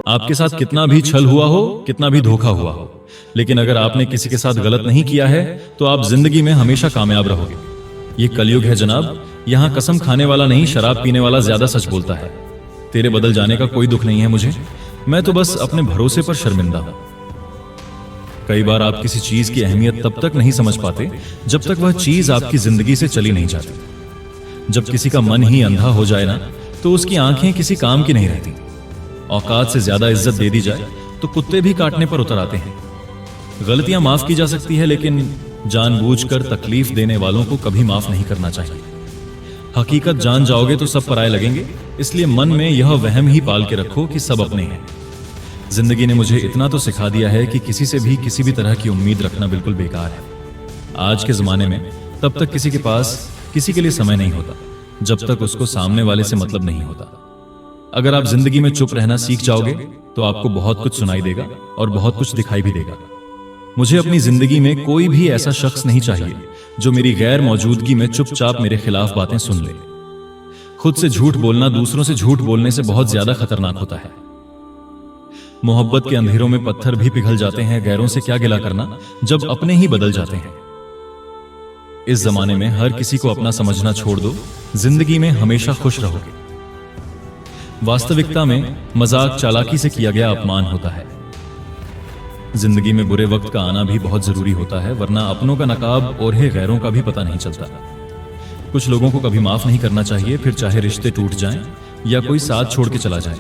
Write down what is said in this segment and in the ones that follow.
आपके साथ कितना भी छल हुआ हो, कितना भी धोखा हुआ हो, लेकिन अगर आपने किसी के साथ गलत नहीं किया है तो आप जिंदगी में हमेशा कामयाब रहोगे। ये कलयुग है जनाब, यहाँ कसम खाने वाला नहीं, शराब पीने वाला ज्यादा सच बोलता है। तेरे बदल जाने का कोई दुख नहीं है मुझे, मैं तो बस अपने भरोसे पर शर्मिंदा हूं। कई बार आप किसी चीज की अहमियत तब तक नहीं समझ पाते जब तक वह चीज आपकी जिंदगी से चली नहीं जाती। जब किसी का मन ही अंधा हो जाए ना, तो उसकी आंखें किसी काम की नहीं रहती। औकात से ज्यादा इज्जत दे दी जाए तो कुत्ते भी काटने पर उतर आते हैं। गलतियां माफ की जा सकती है, लेकिन जानबूझकर तकलीफ देने वालों को कभी माफ नहीं करना चाहिए। हकीकत जान जाओगे तो सब पराये लगेंगे, इसलिए मन में यह वहम ही पाल के रखो कि सब अपने हैं। जिंदगी ने मुझे इतना तो सिखा दिया है कि किसी से भी किसी भी तरह की उम्मीद रखना बिल्कुल बेकार है। आज के जमाने में तब तक किसी के पास किसी के लिए समय नहीं होता जब तक उसको सामने वाले से मतलब नहीं होता। अगर आप जिंदगी में चुप रहना सीख जाओगे तो आपको बहुत कुछ सुनाई देगा और बहुत कुछ दिखाई भी देगा। मुझे अपनी जिंदगी में कोई भी ऐसा शख्स नहीं चाहिए जो मेरी गैर मौजूदगी में चुपचाप मेरे खिलाफ बातें सुन ले। खुद से झूठ बोलना दूसरों से झूठ बोलने से बहुत ज्यादा खतरनाक होता है। मोहब्बत के अंधेरों में पत्थर भी पिघल जाते हैं, गैरों से क्या गिला करना जब अपने ही बदल जाते हैं। इस जमाने में हर किसी को अपना समझना छोड़ दो, जिंदगी में हमेशा खुश रहोगे। वास्तविकता में मजाक चालाकी से किया गया अपमान होता है। जिंदगी में बुरे वक्त का आना भी बहुत जरूरी होता है, वरना अपनों का नकाब ओढ़े गैरों का भी पता नहीं चलता। कुछ लोगों को कभी माफ नहीं करना चाहिए, फिर चाहे रिश्ते टूट जाएं या कोई साथ छोड़ के चला जाए।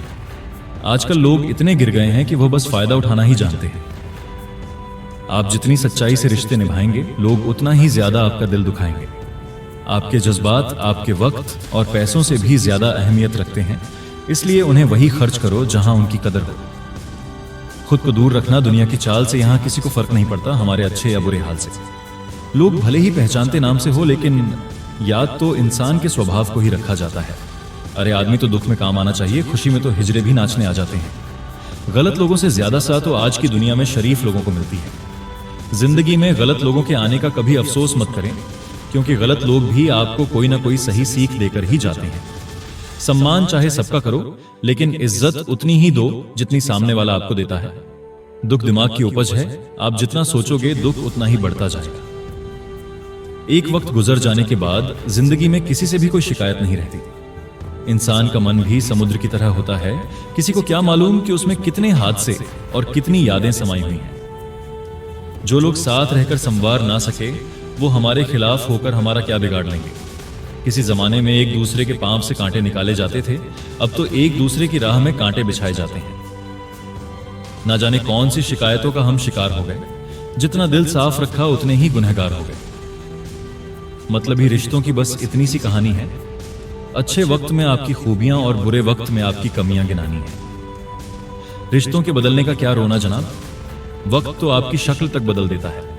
आजकल लोग इतने गिर गए हैं कि वो बस फायदा उठाना ही जानते हैं। आप जितनी सच्चाई से रिश्ते निभाएंगे, लोग उतना ही ज्यादा आपका दिल दुखाएंगे। आपके जज्बात आपके वक्त और पैसों से भी ज्यादा अहमियत रखते हैं, इसलिए उन्हें वही खर्च करो जहां उनकी कदर हो। खुद को दूर रखना दुनिया की चाल से यहां किसी को फर्क नहीं पड़ता, हमारे अच्छे या बुरे हाल से। लोग भले ही पहचानते नाम से हो, लेकिन याद तो इंसान के स्वभाव को ही रखा जाता है। अरे आदमी तो दुख में काम आना चाहिए, खुशी में तो हिजड़े भी नाचने आ जाते हैं। गलत लोगों से ज्यादा साथ तो आज की दुनिया में शरीफ लोगों को मिलती है। जिंदगी में गलत लोगों के आने का कभी अफसोस मत करें, क्योंकि गलत लोग भी आपको कोई ना कोई सही सीख देकर ही जाते हैं। सम्मान चाहे सबका करो, लेकिन इज्जत उतनी ही दो जितनी सामने वाला आपको देता है। दुख दिमाग की उपज है, आप जितना सोचोगे दुख उतना ही बढ़ता जाएगा। एक वक्त गुजर जाने के बाद जिंदगी में किसी से भी कोई शिकायत नहीं रहती। इंसान का मन भी समुद्र की तरह होता है, किसी को क्या मालूम कि उसमें कितने हादसे और कितनी यादें समाई हुई हैं। जो लोग साथ रहकर संवार ना सके, वो हमारे खिलाफ होकर हमारा क्या बिगाड़ लेंगे। किसी जमाने में एक दूसरे के पांव से कांटे निकाले जाते थे, अब तो एक दूसरे की राह में कांटे बिछाए जाते हैं। ना जाने कौन सी शिकायतों का हम शिकार हो गए। जितना दिल साफ रखा उतने ही गुनहगार हो गए। मतलब ही रिश्तों की बस इतनी सी कहानी है। अच्छे वक्त में आपकी खूबियां और बुरे वक्त में आपकी कमियां गिनानी है। रिश्तों के बदलने का क्या रोना जनाब, वक्त तो आपकी शक्ल तक बदल देता है।